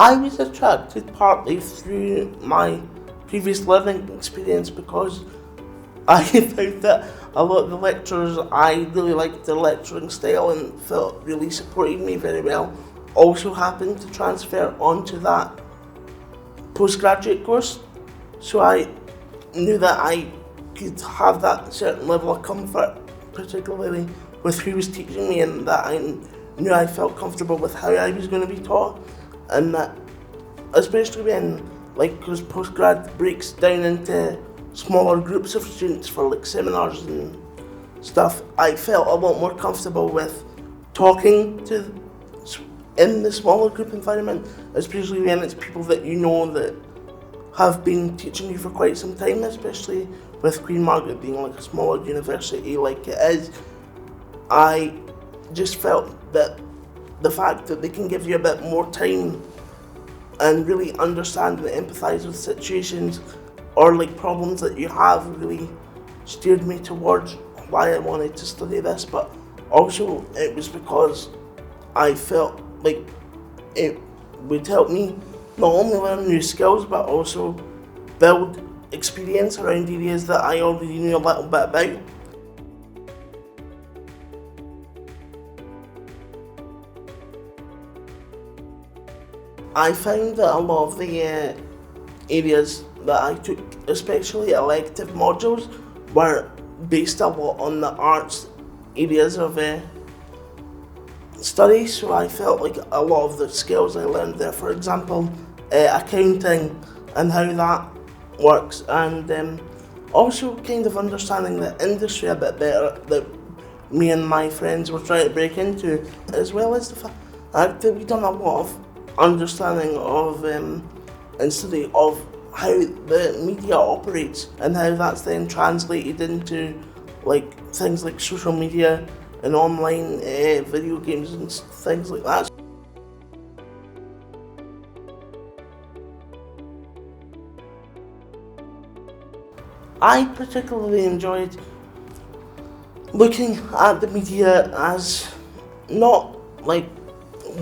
I was attracted partly through my previous living experience because I found that a lot of the lecturers, I really liked their lecturing style and felt really supported me very well, also happened to transfer onto that postgraduate course. So I knew that I could have that certain level of comfort, particularly with who was teaching me, and that I knew I felt comfortable with how I was going to be taught, and that especially when, like, because postgrad breaks down into smaller groups of students for like seminars and stuff, I felt a lot more comfortable with talking to in the smaller group environment, especially when it's people that you know that have been teaching you for quite some time, especially with Queen Margaret being like a smaller university like it is. I just felt that the fact that they can give you a bit more time and really understand and empathise with situations or like problems that you have really steered me towards why I wanted to study this. But also it was because I felt like it would help me not only learn new skills but also build experience around areas that I already knew a little bit about. I found that a lot of the areas that I took, especially elective modules, were based a lot on the arts areas of study, so I felt like a lot of the skills I learned there, for example, accounting and how that works, and also kind of understanding the industry a bit better that me and my friends were trying to break into, as well as the fact that we've done a lot of understanding of and study of how the media operates and how that's then translated into like things like social media and online video games and things like that. I particularly enjoyed looking at the media as not like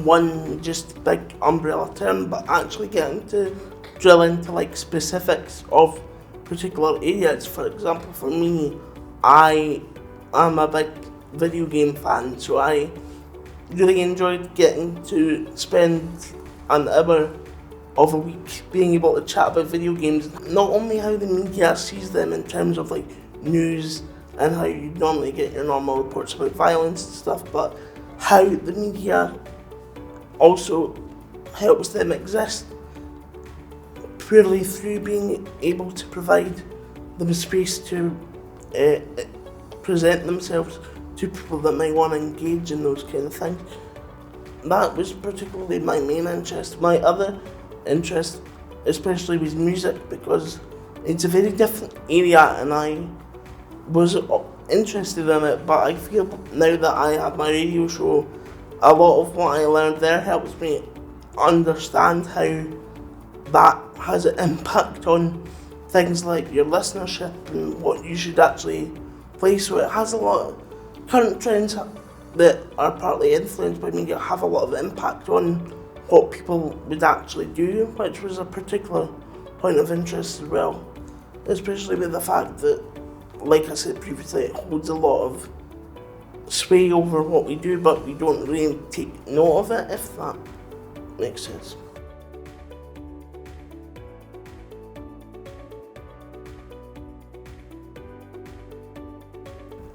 one just big umbrella term, but actually getting to drill into like specifics of particular areas. For example, for me, I am a big video game fan, so I really enjoyed getting to spend an hour of a week being able to chat about video games, not only how the media sees them in terms of like news and how you normally get your normal reports about violence and stuff, but how the media also helps them exist purely through being able to provide them space to present themselves to people that might want to engage in those kind of things. That was particularly my main interest. My other interest especially was music, because it's a very different area and I was interested in it, but I feel now that I have my radio show, a lot of what I learned there helps me understand how that has an impact on things like your listenership and what you should actually play. So it has a lot of current trends that are partly influenced by media have a lot of impact on what people would actually do, which was a particular point of interest as well, especially with the fact that, like I said previously, it holds a lot of sway over what we do, but we don't really take note of it, if that makes sense.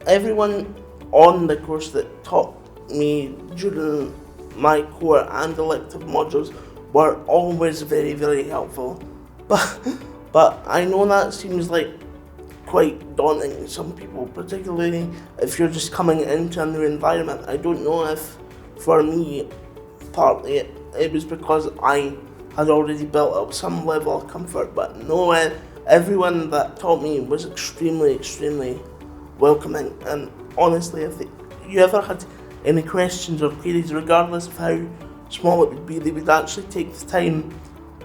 Everyone on the course that taught me during my core and elective modules were always very, very helpful. But I know that seems like quite daunting to some people, particularly if you're just coming into a new environment. I don't know if, for me, partly it was because I had already built up some level of comfort, but no, everyone that taught me was extremely, extremely welcoming. And honestly, if you ever had any questions or queries, regardless of how small it would be, they would actually take the time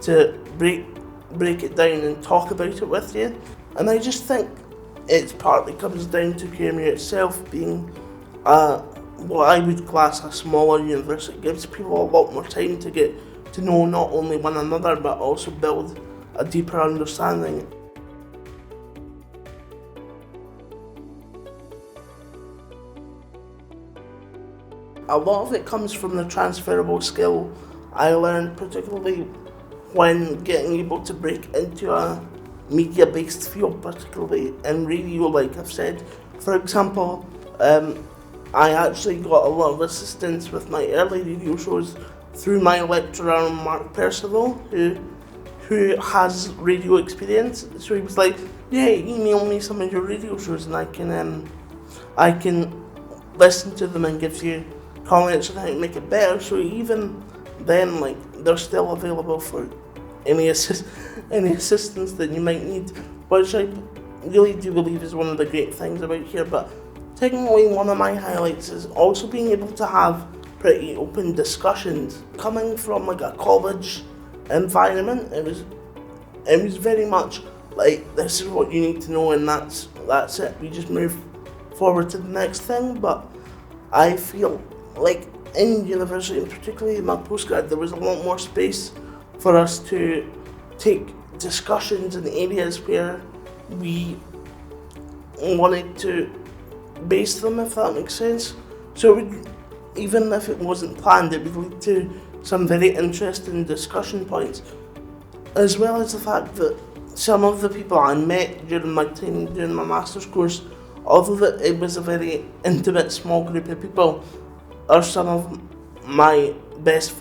to break it down and talk about it with you. And I just think it partly comes down to QMU itself being what I would class a smaller university. It gives people a lot more time to get to know not only one another but also build a deeper understanding. A lot of it comes from the transferable skill I learned, particularly when getting able to break into a media-based field, particularly in radio, like I've said. For example, I actually got a lot of assistance with my early radio shows through my lecturer, Mark Percival, who has radio experience. So he was like, yeah, email me some of your radio shows and I can listen to them and give you comments on how to make it better. So even then, like, they're still available for any assistance that you might need, which I really do believe is one of the great things about here. But technically one of my highlights is also being able to have pretty open discussions. Coming from like a college environment, it was very much like, this is what you need to know and that's it. We just move forward to the next thing. But I feel like in university, and particularly in my postgrad, there was a lot more space for us to take discussions in areas where we wanted to base them, if that makes sense. So it would, even if it wasn't planned, it would lead to some very interesting discussion points, as well as the fact that some of the people I met during my time doing my master's course, although it was a very intimate small group of people, are some of my best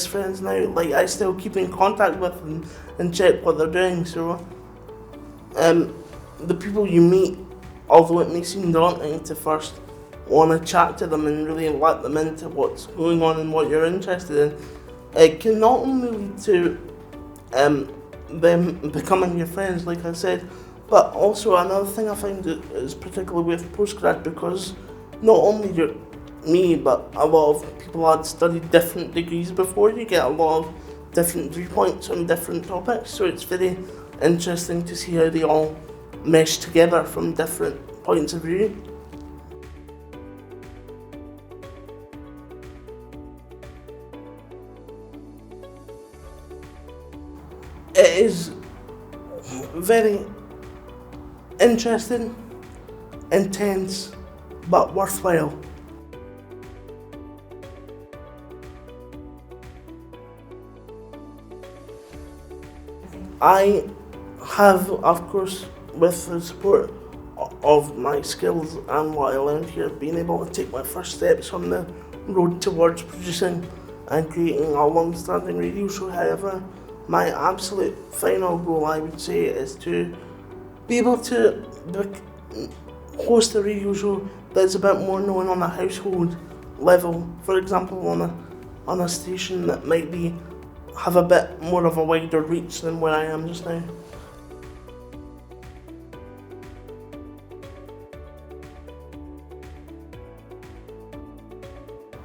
friends now. Like, I still keep in contact with them and check what they're doing. So the people you meet, although it may seem daunting to first want to chat to them and really let them into what's going on and what you're interested in, it can not only lead to them becoming your friends, like I said, but also another thing I find is particularly with postgrad, because not only me, but a lot of people had studied different degrees before, you get a lot of different viewpoints on different topics, so it's very interesting to see how they all mesh together from different points of view. It is very interesting, intense, but worthwhile. I have, of course, with the support of my skills and what I learned here, been able to take my first steps on the road towards producing and creating a long-standing radio show. However, my absolute final goal, I would say, is to be able to host a radio show that's a bit more known on a household level. For example, on a station that might have a bit more of a wider reach than where I am just now.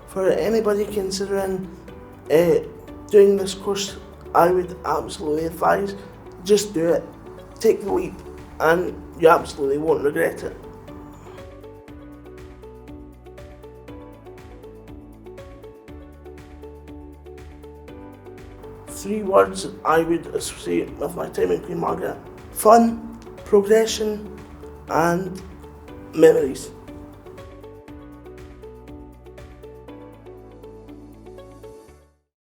For anybody considering doing this course, I would absolutely advise, just do it. Take the leap and you absolutely won't regret it. 3 words I would associate with my time in Queen Margaret: fun, progression, and memories.